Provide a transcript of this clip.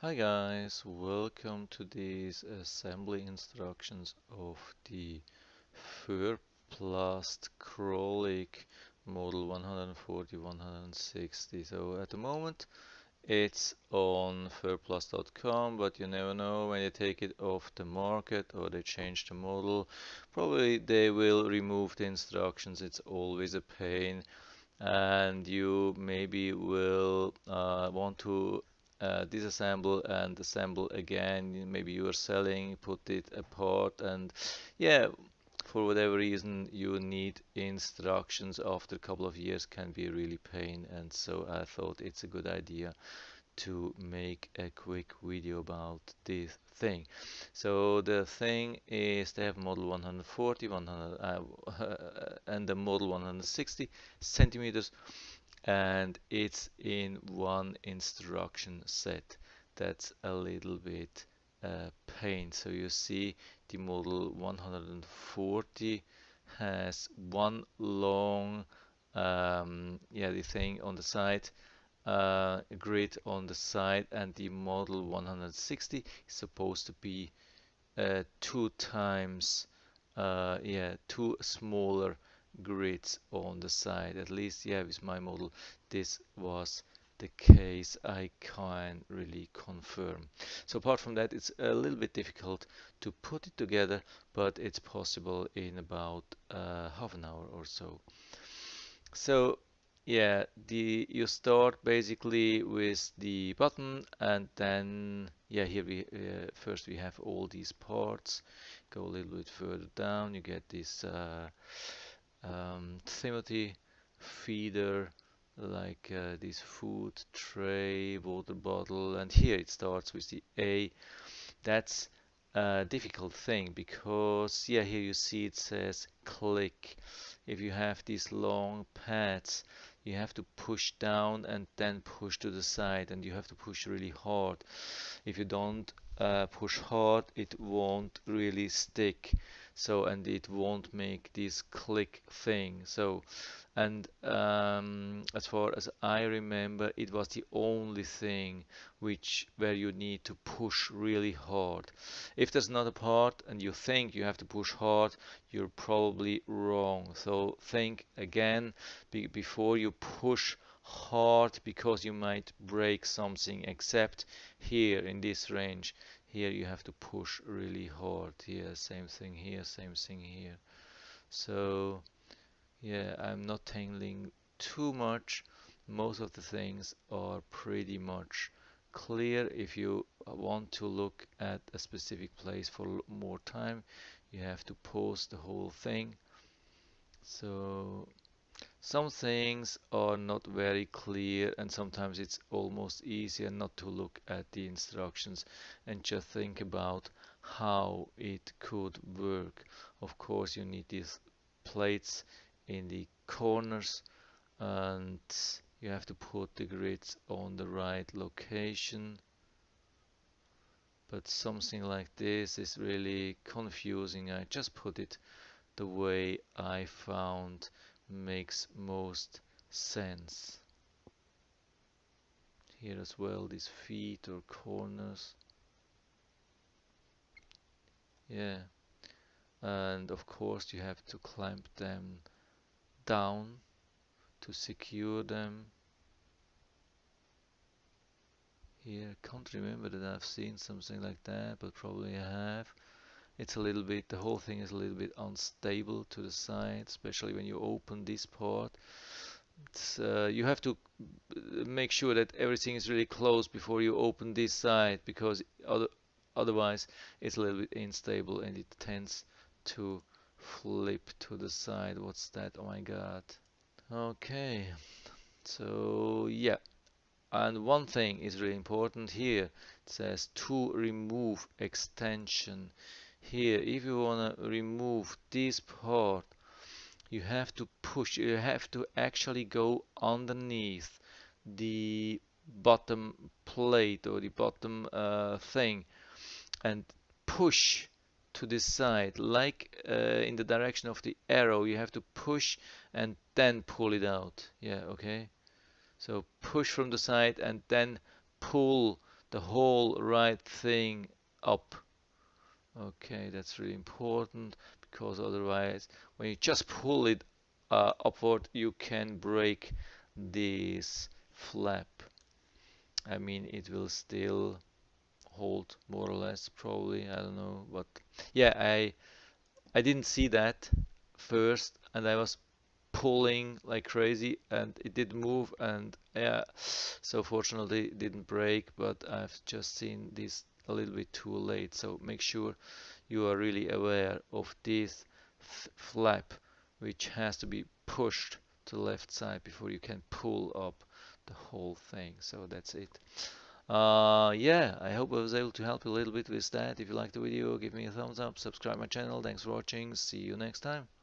Hi guys, welcome to these assembly instructions of the Furplast Krollik Model 140-160. So at the moment it's on furplast.com, but you never know when they take it off the market or they change the model. Probably they will remove the instructions. It's always a pain and you maybe will want to disassemble and assemble again. Maybe you are selling, put it apart, and yeah, for whatever reason you need instructions after a couple of years can be really pain. And so I thought it's a good idea to make a quick video about this thing. So the thing is they have model 140, 100, and the model 160 centimeters, and it's in one instruction set. That's a little bit pain. So you see the model 140 has one long the thing on the side, grid on the side, and the model 160 is supposed to be two times two smaller grids on the side. At least yeah, with my model this was the case. I can't really confirm. So apart from that, it's a little bit difficult to put it together, but it's possible in about half an hour or so. So yeah, the you start basically with the button, and then yeah, here we first we have all these parts. Go a little bit further down, you get this Timothy feeder, like this food tray, water bottle, and here it starts with the A. That's a difficult thing because yeah, here you see it says click. If you have these long pads, you have to push down and then push to the side, and you have to push really hard. If you don't push hard, it won't really stick. So, and it won't make this click thing. So, and as far as I remember, it was the only thing which where you need to push really hard. If there's not a part and you think you have to push hard, you're probably wrong. So think again before you push hard, because you might break something, except here in this range. Here you have to push really hard. Here, same thing here, same thing here. So yeah, I'm not tangling too much. Most of the things are pretty much clear. If you want to look at a specific place for more time, you have to pause the whole thing. So some things are not very clear, and sometimes it's almost easier not to look at the instructions and just think about how it could work. Of course, you need these plates in the corners, and you have to put the grids on the right location. But something like this is really confusing. I just put it the way I found makes most sense. Here as well, these feet or corners. Yeah, and of course you have to clamp them down to secure them. Here, I can't remember that I've seen something like that, but probably I have. It's a little bit, the whole thing is a little bit unstable to the side, especially when you open this part. You have to make sure that everything is really close before you open this side, because otherwise it's a little bit unstable and it tends to flip to the side. What's that? Oh my god. Okay, so yeah. And one thing is really important here. It says to remove extension. Here, if you want to remove this part, you have to push, you have to actually go underneath the bottom plate or the bottom thing and push to this side, like in the direction of the arrow. You have to push and then pull it out. Yeah, okay. So push from the side and then pull the whole right thing up. Okay, that's really important because otherwise, when you just pull it upward, you can break this flap. I mean, it will still hold more or less, probably. I don't know, but yeah, I didn't see that first, and I was pulling like crazy, and it did move, and yeah, so fortunately it didn't break, but I've just seen this a little bit too late. So make sure you are really aware of this flap, which has to be pushed to the left side before you can pull up the whole thing. So that's it. Yeah, I hope I was able to help you a little bit with that. If you liked the video, give me a thumbs up, subscribe my channel. Thanks for watching. See you next time.